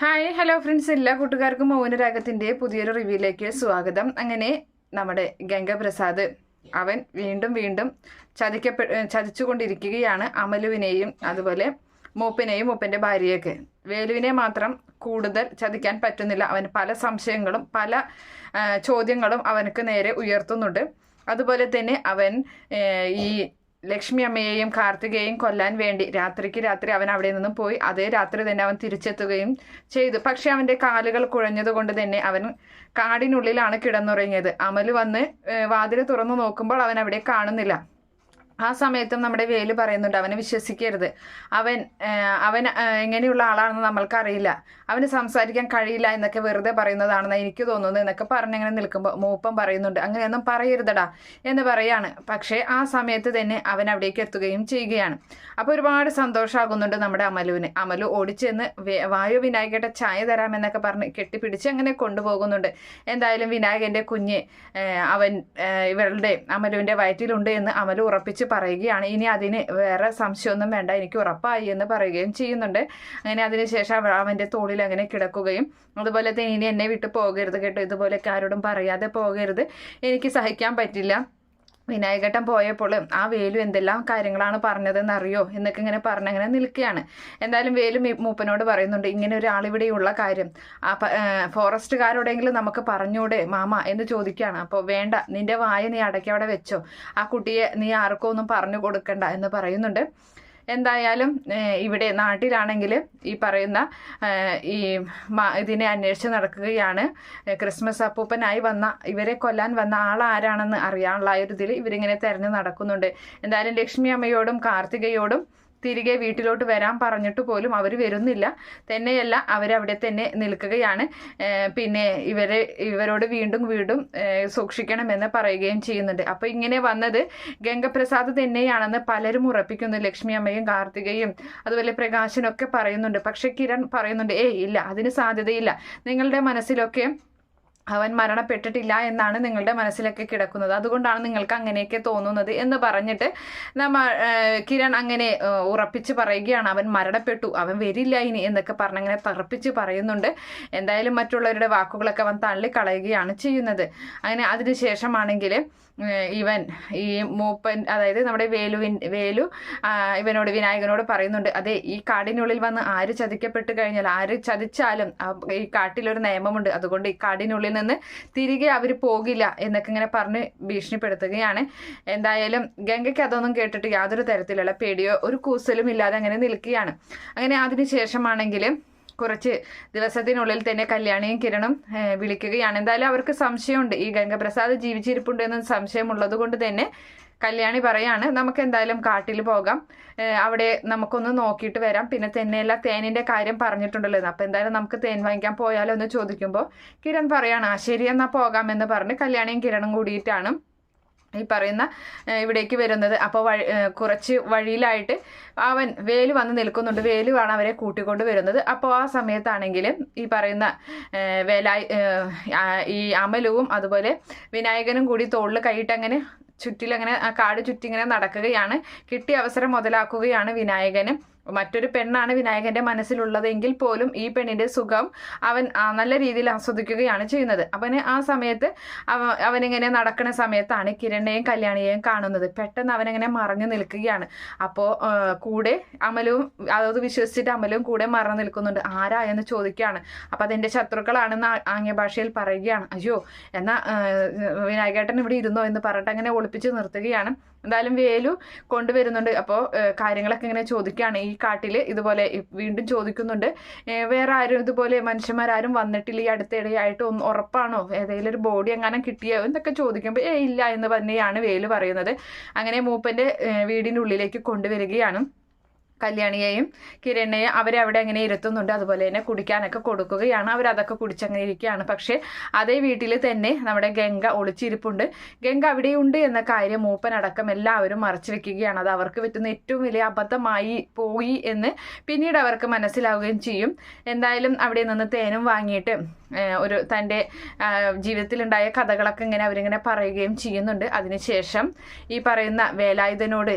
Hi hello friends, എല്ലാ കൂട്ടുകാർക്കും മൗനരാഗത്തിൻ്റെ പുതിയൊരു റിവ്യൂയിലേക്ക് സ്വാഗതം. അങ്ങനെ നമ്മുടെ ഗംഗപ്രസാദ് അവൻ വീണ്ടും വീണ്ടും ചതിച്ചുകൊണ്ടിരിക്കുകയാണ് അമലുവിനെയും അതുപോലെ മൂപ്പനെയും മൂപ്പൻ്റെ ഭാര്യയൊക്കെ. വേലുവിനെ മാത്രം കൂടുതൽ ചതിക്കാൻ പറ്റുന്നില്ല. അവൻ പല സംശയങ്ങളും പല ചോദ്യങ്ങളും അവനക്ക് നേരെ ഉയർത്തുന്നുണ്ട്. അതുപോലെ തന്നെ അവൻ ഈ ലക്ഷ്മി അമ്മയെയും കാർത്തികയെയും കൊല്ലാൻ വേണ്ടി രാത്രിക്ക് രാത്രി അവൻ അവിടെ നിന്നും പോയി. അതേ രാത്രി തന്നെ അവൻ തിരിച്ചെത്തുകയും ചെയ്തു. പക്ഷെ അവൻ്റെ കാലുകൾ കുഴഞ്ഞത് കൊണ്ട് തന്നെ അവൻ കാടിനുള്ളിലാണ് കിടന്നുറങ്ങിയത്. അമല് വന്ന് വാതിൽ തുറന്നു നോക്കുമ്പോൾ അവൻ അവിടെ കാണുന്നില്ല. ആ സമയത്തും നമ്മുടെ വേലു പറയുന്നുണ്ട്, അവനെ വിശ്വസിക്കരുത്, അവൻ എങ്ങനെയുള്ള ആളാണെന്ന് നമ്മൾക്കറിയില്ല, അവന് സംസാരിക്കാൻ കഴിയില്ല എന്നൊക്കെ വെറുതെ പറയുന്നതാണെന്ന് എനിക്ക് തോന്നുന്നു എന്നൊക്കെ പറഞ്ഞങ്ങനെ നിൽക്കുമ്പോൾ മൂപ്പൻ പറയുന്നുണ്ട്, അങ്ങനെയൊന്നും പറയരുതടാ എന്ന് പറയാണ്. പക്ഷേ ആ സമയത്ത് തന്നെ അവൻ അവിടേക്ക് എത്തുകയും ചെയ്യുകയാണ്. അപ്പോൾ ഒരുപാട് സന്തോഷമാകുന്നുണ്ട് നമ്മുടെ അമലുവിന്. അമലു ഓടിച്ചെന്ന് വായു വിനായകയുടെ ചായ തരാമെന്നൊക്കെ പറഞ്ഞ് കെട്ടിപ്പിടിച്ച് അങ്ങനെ കൊണ്ടുപോകുന്നുണ്ട്. എന്തായാലും വിനായകൻ്റെ കുഞ്ഞ് അവൻ ഇവരുടെ അമലുവിൻ്റെ വയറ്റിലുണ്ട് എന്ന് അമലു ഉറപ്പിച്ച് പറയുകയാണ്. ഇനി അതിന് വേറെ സംശയമൊന്നും വേണ്ട, എനിക്ക് ഉറപ്പായി എന്ന് പറയുകയും ചെയ്യുന്നുണ്ട്. അങ്ങനെ അതിനുശേഷം അവൻ്റെ തോളിൽ അങ്ങനെ കിടക്കുകയും അതുപോലെ തന്നെ ഇനി എന്നെ വിട്ട് പോകരുത് കേട്ടോ, ഇതുപോലെയൊക്കെ ആരോടും പറയാതെ പോകരുത്, എനിക്ക് സഹിക്കാൻ പറ്റില്ല. വിനായകട്ടൻ പോയപ്പോൾ ആ വേലു എന്തെല്ലാം കാര്യങ്ങളാണ് പറഞ്ഞതെന്ന് അറിയോ എന്നൊക്കെ ഇങ്ങനെ പറഞ്ഞങ്ങനെ നിൽക്കുകയാണ്. എന്തായാലും വേലു മൂപ്പനോട് പറയുന്നുണ്ട്, ഇങ്ങനെ ഒരാളിവിടെയുള്ള കാര്യം ആ ഫോറസ്റ്റുകാരോടെങ്കിലും നമുക്ക് പറഞ്ഞൂടെ മാമ എന്ന് ചോദിക്കുകയാണ്. അപ്പോൾ വേണ്ട, നിന്റെ വായ നീ അടയ്ക്ക് അവിടെ വെച്ചോ, ആ കുട്ടിയെ നീ ആർക്കും ഒന്നും പറഞ്ഞു കൊടുക്കണ്ട എന്ന് പറയുന്നുണ്ട്. എന്തായാലും ഇവിടെ നാട്ടിലാണെങ്കിൽ ഈ പറയുന്ന ഇതിനെ അന്വേഷിച്ച് നടക്കുകയാണ്. ക്രിസ്മസ് അപ്പൂപ്പനായി വന്ന ഇവരെ കൊല്ലാൻ വന്ന ആളാരാണെന്ന് അറിയാനുള്ള ഒരു ഇതിൽ ഇവരിങ്ങനെ തെരഞ്ഞു നടക്കുന്നുണ്ട്. എന്തായാലും ലക്ഷ്മി അമ്മയോടും കാർത്തികയോടും തിരികെ വീട്ടിലോട്ട് വരാൻ പറഞ്ഞിട്ട് പോലും അവർ വരുന്നില്ല. തന്നെയല്ല, അവരവിടെ തന്നെ നിൽക്കുകയാണ്. പിന്നെ ഇവരോട് വീണ്ടും സൂക്ഷിക്കണമെന്ന് പറയുകയും ചെയ്യുന്നുണ്ട്. അപ്പോൾ ഇങ്ങനെ വന്നത് ഗംഗപ്രസാദ് തന്നെയാണെന്ന് പലരും ഉറപ്പിക്കുന്നു. ലക്ഷ്മി അമ്മയും കാർത്തികയും അതുപോലെ പ്രകാശനൊക്കെ പറയുന്നുണ്ട്. പക്ഷെ കിരൺ പറയുന്നുണ്ട്, ഇല്ല, അതിന് സാധ്യതയില്ല, നിങ്ങളുടെ മനസ്സിലൊക്കെ അവൻ മരണപ്പെട്ടിട്ടില്ല എന്നാണ് നിങ്ങളുടെ മനസ്സിലൊക്കെ കിടക്കുന്നത്, അതുകൊണ്ടാണ് നിങ്ങൾക്ക് അങ്ങനെയൊക്കെ തോന്നുന്നത് എന്ന് പറഞ്ഞിട്ട് കിരൺ അങ്ങനെ ഉറപ്പിച്ച് പറയുകയാണ്, അവൻ മരണപ്പെട്ടു, അവൻ വരില്ല ഇനി എന്നൊക്കെ പറഞ്ഞങ്ങനെ തറപ്പിച്ച് പറയുന്നുണ്ട്. എന്തായാലും മറ്റുള്ളവരുടെ വാക്കുകളൊക്കെ അവൻ തള്ളിക്കളയുകയാണ് ചെയ്യുന്നത്. അങ്ങനെ അതിനുശേഷമാണെങ്കിൽ ഈ മൂപ്പൻ, അതായത് നമ്മുടെ വേലു ഇവനോട് വിനായകനോട് പറയുന്നുണ്ട്, അതെ, ഈ കാടിനുള്ളിൽ വന്ന് ആര് ചതിക്കപ്പെട്ട് കഴിഞ്ഞാൽ, ആര് ചതിച്ചാലും ഈ കാട്ടിലൊരു നിയമമുണ്ട്, അതുകൊണ്ട് ഈ കാടിനുള്ളിൽ നിന്ന് തിരികെ അവർ പോകില്ല എന്നൊക്കെ ഇങ്ങനെ പറഞ്ഞ് ഭീഷണിപ്പെടുത്തുകയാണ്. എന്തായാലും ഗംഗയ്ക്ക് അതൊന്നും കേട്ടിട്ട് യാതൊരു തരത്തിലുള്ള പേടിയോ ഒരു കൂസലും ഇല്ലാതെ അങ്ങനെ നിൽക്കുകയാണ്. അങ്ങനെ അതിനുശേഷമാണെങ്കിൽ കുറച്ച് ദിവസത്തിനുള്ളിൽ തന്നെ കല്യാണിയും കിരണും വിളിക്കുകയാണ്. എന്തായാലും അവർക്ക് സംശയമുണ്ട്, ഈ ഗംഗപ്രസാദ് ജീവിച്ചിരിപ്പുണ്ട് എന്ന് സംശയമുള്ളത് കൊണ്ട് തന്നെ കല്യാണി പറയാണ്, നമുക്ക് എന്തായാലും കാട്ടിൽ പോകാം, അവിടെ നമുക്കൊന്ന് നോക്കിയിട്ട് വരാം, പിന്നെ തന്നെയല്ല തേനിൻ്റെ കാര്യം പറഞ്ഞിട്ടുണ്ടല്ലോ, അപ്പോൾ എന്തായാലും നമുക്ക് തേൻ വാങ്ങിക്കാൻ പോയാലോ എന്ന് ചോദിക്കുമ്പോൾ കിരൺ പറയാണ്, ശരി എന്നാൽ പോകാമെന്ന് പറഞ്ഞ് കല്യാണിയും കിരണും കൂടിയിട്ടാണ് ഈ പറയുന്ന ഇവിടേക്ക് വരുന്നത്. അപ്പോൾ കുറച്ച് വഴിയിലായിട്ട് വേലു വന്ന് നിൽക്കുന്നുണ്ട്. വേലുവാണ് അവരെ കൂട്ടിക്കൊണ്ട് വരുന്നത്. അപ്പോൾ ആ സമയത്താണെങ്കിൽ ഈ പറയുന്ന ഈ അമലുവും അതുപോലെ വിനായകനും കൂടി തോളിൽ കൈയിട്ട് അങ്ങനെ ചുറ്റിലങ്ങനെ ആ കാട് ചുറ്റിങ്ങനെ നടക്കുകയാണ്. കിട്ടിയ അവസരം മുതലാക്കുകയാണ് വിനായകനും. മറ്റൊരു പെണ്ണാണ് വിനായകന്റെ മനസ്സിലുള്ളതെങ്കിൽ പോലും ഈ പെണ്ണിന്റെ സുഖം അവൻ നല്ല രീതിയിൽ ആസ്വദിക്കുകയാണ് ചെയ്യുന്നത്. ആ സമയത്ത് അവനിങ്ങനെ നടക്കുന്ന സമയത്താണ് കിരണിനെയും കല്യാണിയെയും കാണുന്നത്. പെട്ടെന്ന് അവനെങ്ങനെ മറഞ്ഞു നിൽക്കുകയാണ്. അപ്പോൾ കൂടെ അമലും അത് വിശ്വസിച്ചിട്ട് അമലും കൂടെ മറഞ്ഞു നിൽക്കുന്നുണ്ട്. ആരാ എന്ന് ചോദിക്കുകയാണ്. അപ്പോൾ അതെന്റെ ശത്രുക്കളാണെന്ന് ആംഗ്യ ഭാഷയിൽ പറയുകയാണ്. അയ്യോ, എന്നാ വിനായകേട്ടൻ ഇവിടെ ഇരുന്നോ എന്ന് പറഞ്ഞിട്ട് അങ്ങനെ ഒളിപ്പിച്ച് നിർത്തുകയാണ്. എന്തായാലും വേലു കൊണ്ടുവരുന്നുണ്ട്. അപ്പോൾ കാര്യങ്ങളൊക്കെ ഇങ്ങനെ ചോദിക്കുകയാണ്. ഈ കാട്ടിൽ ഇതുപോലെ വീണ്ടും ചോദിക്കുന്നുണ്ട്, വേറെ ആരും ഇതുപോലെ മനുഷ്യന്മാരും വന്നിട്ടില്ല ഈ അടുത്തിടെയായിട്ട്, ഒന്ന് ഉറപ്പാണോ, ഏതെങ്കിലും ഒരു ബോഡി എങ്ങാനും കിട്ടിയോ എന്നൊക്കെ ചോദിക്കുമ്പോൾ ഇല്ല എന്ന് തന്നെയാണ് വേലു പറയുന്നത്. അങ്ങനെ മൂപ്പൻ്റെ വീടിൻ്റെ ഉള്ളിലേക്ക് കൊണ്ടുവരികയാണ്. കല്യാണിയെയും കിരണിനെയും അവരെ അവിടെ അങ്ങനെ ഇരുത്തുന്നുണ്ട്. അതുപോലെ തന്നെ കുടിക്കാനൊക്കെ കൊടുക്കുകയാണ്. അവരതൊക്കെ കുടിച്ചങ്ങനെ ഇരിക്കുകയാണ്. പക്ഷേ അതേ വീട്ടിൽ തന്നെ നമ്മുടെ ഗംഗ ഒളിച്ചിരിപ്പുണ്ട്. ഗംഗ അവിടെയുണ്ട് എന്ന കാര്യം മൂപ്പനടക്കം എല്ലാവരും മറച്ചു വെക്കുകയാണ്. അത് അവർക്ക് പറ്റുന്ന ഏറ്റവും വലിയ അബദ്ധമായി പോയി എന്ന് പിന്നീട് അവർക്ക് മനസ്സിലാവുകയും ചെയ്യും. എന്തായാലും അവിടെ നിന്ന് തേനും വാങ്ങിയിട്ട് ഒരു തൻ്റെ ജീവിതത്തിലുണ്ടായ കഥകളൊക്കെ ഇങ്ങനെ അവരിങ്ങനെ പറയുകയും ചെയ്യുന്നുണ്ട്. അതിനുശേഷം ഈ പറയുന്ന വേലായുധനോട്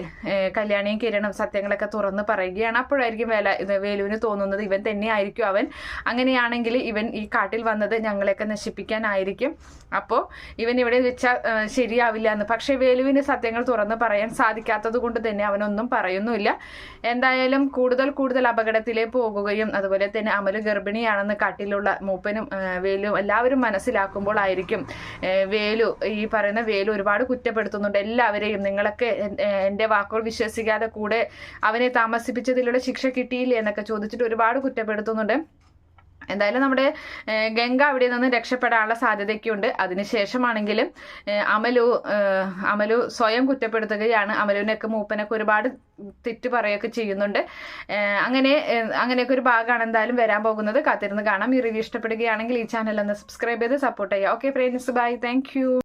കല്യാണിയും കിരണും സത്യങ്ങളൊക്കെ തുറന്ന് പറയുകയാണ്. അപ്പോഴായിരിക്കും വേലുവിന് തോന്നുന്നത് ഇവൻ തന്നെയായിരിക്കും അവൻ, അങ്ങനെയാണെങ്കിൽ ഇവൻ ഈ കാട്ടിൽ വന്നത് ഞങ്ങളെയൊക്കെ നശിപ്പിക്കാനായിരിക്കും, അപ്പോൾ ഇവൻ ഇവിടെ വെച്ചാൽ ശരിയാവില്ല എന്ന്. പക്ഷേ വേലുവിന് സത്യങ്ങൾ തുറന്ന് പറയാൻ സാധിക്കാത്തത് കൊണ്ട് തന്നെ അവനൊന്നും പറയുന്നുമില്ല. എന്തായാലും കൂടുതൽ അപകടത്തിലേക്ക് പോകുകയും അതുപോലെ തന്നെ അമല് ഗർഭിണിയാണെന്ന് കാട്ടിലുള്ള മൂപ്പനും വേലും എല്ലാവരും മനസ്സിലാക്കുമ്പോൾ ആയിരിക്കും വേലു, ഈ പറയുന്ന വേലു ഒരുപാട് കുറ്റപ്പെടുത്തുന്നുണ്ട് എല്ലാവരെയും. നിങ്ങളൊക്കെ എൻ്റെ വാക്കുകൾ വിശ്വസിക്കാതെ കൂടെ അവനെ താമസിപ്പിച്ചതിലൂടെ ശിക്ഷ കിട്ടിയില്ലേ എന്നൊക്കെ ചോദിച്ചിട്ട് ഒരുപാട് കുറ്റപ്പെടുത്തുന്നുണ്ട്. എന്തായാലും നമ്മുടെ ഗംഗ അവിടെ നിന്ന് രക്ഷപ്പെടാനുള്ള സാധ്യതയൊക്കെയുണ്ട്. അതിനുശേഷമാണെങ്കിലും അമലു സ്വയം കുറ്റപ്പെടുത്തുകയാണ്. അമലുവിനൊക്കെ മൂപ്പനൊക്കെ ഒരുപാട് തെറ്റ് പറയുകയൊക്കെ ചെയ്യുന്നുണ്ട്. അങ്ങനെയൊക്കെ ഒരു ഭാഗമാണ് എന്തായാലും വരാൻ പോകുന്നത്. കാത്തിരുന്ന് കാണാം. ഈ റിവ്യൂ ഇഷ്ടപ്പെടുകയാണെങ്കിൽ ഈ ചാനൽ ഒന്ന് സബ്സ്ക്രൈബ് ചെയ്ത് സപ്പോർട്ട് ചെയ്യുക. Okay friends, bye, thank U.